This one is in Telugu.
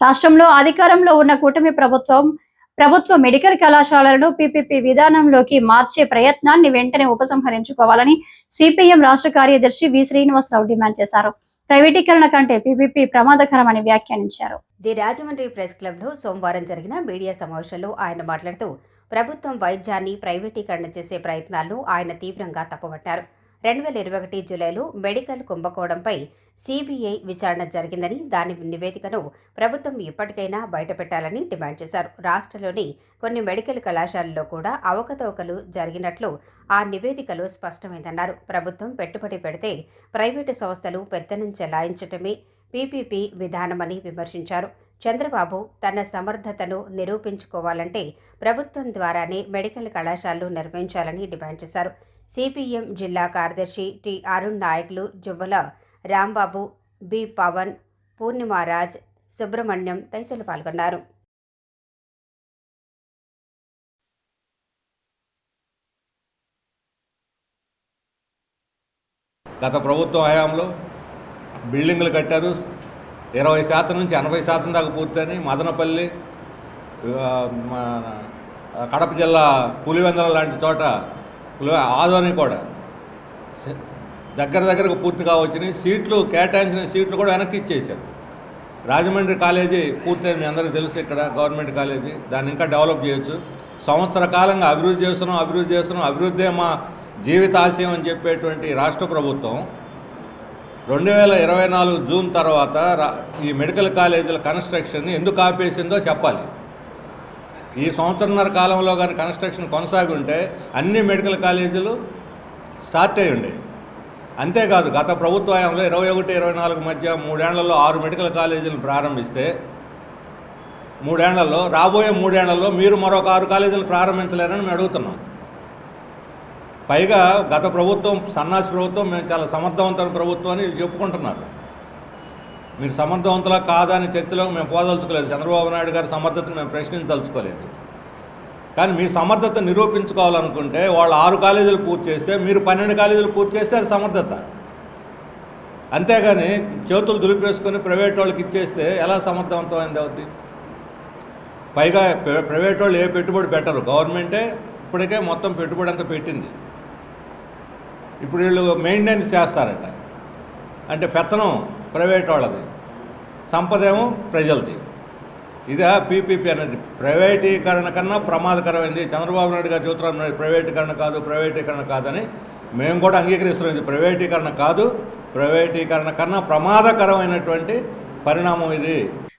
రాష్ట్రంలో అధికారంలో ఉన్న కూటమి ప్రభుత్వ మెడికల్ కళాశాలలను పీపీపీ విధానంలోకి మార్చే ప్రయత్నాన్ని వెంటనే ఉపసంహరించుకోవాలని సిపిఎం రాష్ట్ర కార్యదర్శి వి శ్రీనివాసరావు డిమాండ్ చేశారు. ప్రైవేటీకరణ కంటే పీపీపీ ప్రమాదకరమని వ్యాఖ్యానించారు. ది రాజమండ్రి ప్రెస్ క్లబ్లో సోమవారం జరిగిన మీడియా సమావేశంలో ఆయన మాట్లాడుతూ ప్రభుత్వం వైద్యాన్ని ప్రైవేటీకరణ చేసే ప్రయత్నాలను ఆయన తీవ్రంగా తప్పుపట్టారు. 2021 జూలైలో మెడికల్ కుంభకోణంపై సిబిఐ విచారణ జరిగిందని, దాని నివేదికను ప్రభుత్వం ఇప్పటికైనా బయటపెట్టాలని డిమాండ్ చేశారు. రాష్ట్రంలోని కొన్ని మెడికల్ కళాశాలల్లో కూడా అవకతవకలు జరిగినట్లు ఆ నివేదికలో స్పష్టమైందన్నారు. ప్రభుత్వం పెట్టుబడి పెడితే ప్రైవేటు సంస్థలు పెత్తనం చెలాయించటమే పీపీపీ విధానమని విమర్శించారు. చంద్రబాబు తన సమర్థతను నిరూపించుకోవాలంటే ప్రభుత్వం ద్వారానే మెడికల్ కళాశాలలు నిర్వహించాలని డిమాండ్ చేశారు. సిపిఎం జిల్లా కార్యదర్శి టి అరుణ్ నాయకులు జువ్వల రాంబాబు, బి పవన్, పూర్ణిమారాజ్, సుబ్రహ్మణ్యం తదితరులు పాల్గొన్నారు. గత ప్రభుత్వం హయాంలో బిల్డింగ్లు కట్టారు. 20% నుంచి 80% దాకా పూర్తని మదనపల్లి, కడప జిల్లా పులివెందుల లాంటి చోట ఆదోని కూడా దగ్గరకు పూర్తిగా వచ్చినాయి. సీట్లు కేటాయించిన సీట్లు కూడా వెనక్కి ఇచ్చేశారు. రాజమండ్రి కాలేజీ పూర్తయింది, మీ అందరికీ తెలుసు. ఇక్కడ గవర్నమెంట్ కాలేజీ, దాన్ని ఇంకా డెవలప్ చేయొచ్చు. సంవత్సర కాలంగా అభివృద్ధి చేస్తున్నాం. అభివృద్ధే మా జీవితాశయం అని చెప్పేటువంటి రాష్ట్ర ప్రభుత్వం 2024 జూన్ తర్వాత ఈ మెడికల్ కాలేజీల కన్స్ట్రక్షన్ని ఎందుకు ఆపేసిందో చెప్పాలి. ఈ సంవత్సరన్నర కాలంలో కానీ కన్స్ట్రక్షన్ కొనసాగి ఉంటే అన్ని మెడికల్ కాలేజీలు స్టార్ట్ అయ్యి ఉండేవి. అంతేకాదు, గత ప్రభుత్వ హయాంలో 21-24 మధ్య 3 ఏళ్లలో 6 మెడికల్ కాలేజీలను ప్రారంభిస్తే రాబోయే 3 ఏళ్లలో మీరు మరొక 6 కాలేజీలు ప్రారంభించలేరని మేము అడుగుతున్నాం. పైగా గత ప్రభుత్వం సన్నాసి ప్రభుత్వం, మేము చాలా సమర్థవంతమైన ప్రభుత్వం అని చెప్పుకుంటున్నారు. మీరు సమర్థవంతులా కాదా అని చర్చలో మేము పోదలుచుకోలేదు. చంద్రబాబు నాయుడు గారి సమర్థతను మేము ప్రశ్నించదలుచుకోలేదు. కానీ మీ సమర్థత నిరూపించుకోవాలనుకుంటే వాళ్ళు 6 కాలేజీలు పూర్తి చేస్తే, మీరు 12 కాలేజీలు పూర్తి చేస్తే అది సమర్థత. అంతేగాని చేతులు దులిపేసుకొని ప్రైవేట్ వాళ్ళకి ఇచ్చేస్తే ఎలా సమర్థవంతమైంది అవుద్ది? పైగా ప్రైవేట్ వాళ్ళు ఏ పెట్టుబడి పెట్టరు, గవర్నమెంటే ఇప్పటికే మొత్తం పెట్టుబడి అంతా పెట్టింది. ఇప్పుడు వీళ్ళు మెయింటెనెన్స్ చేస్తారట. అంటే పెత్తనం ప్రైవేట్ వాళ్ళది, సంపదేమో ప్రజలది. ఇదే పీపీపీ అనేది. ప్రైవేటీకరణ కన్నా ప్రమాదకరమైంది. చంద్రబాబు నాయుడు గారు చెబుతున్నారు ప్రైవేటీకరణ కాదని. మేము కూడా అంగీకరిస్తున్నాం. ఇది ప్రైవేటీకరణ కాదు, ప్రైవేటీకరణ కన్నా ప్రమాదకరమైనటువంటి పరిణామం ఇది.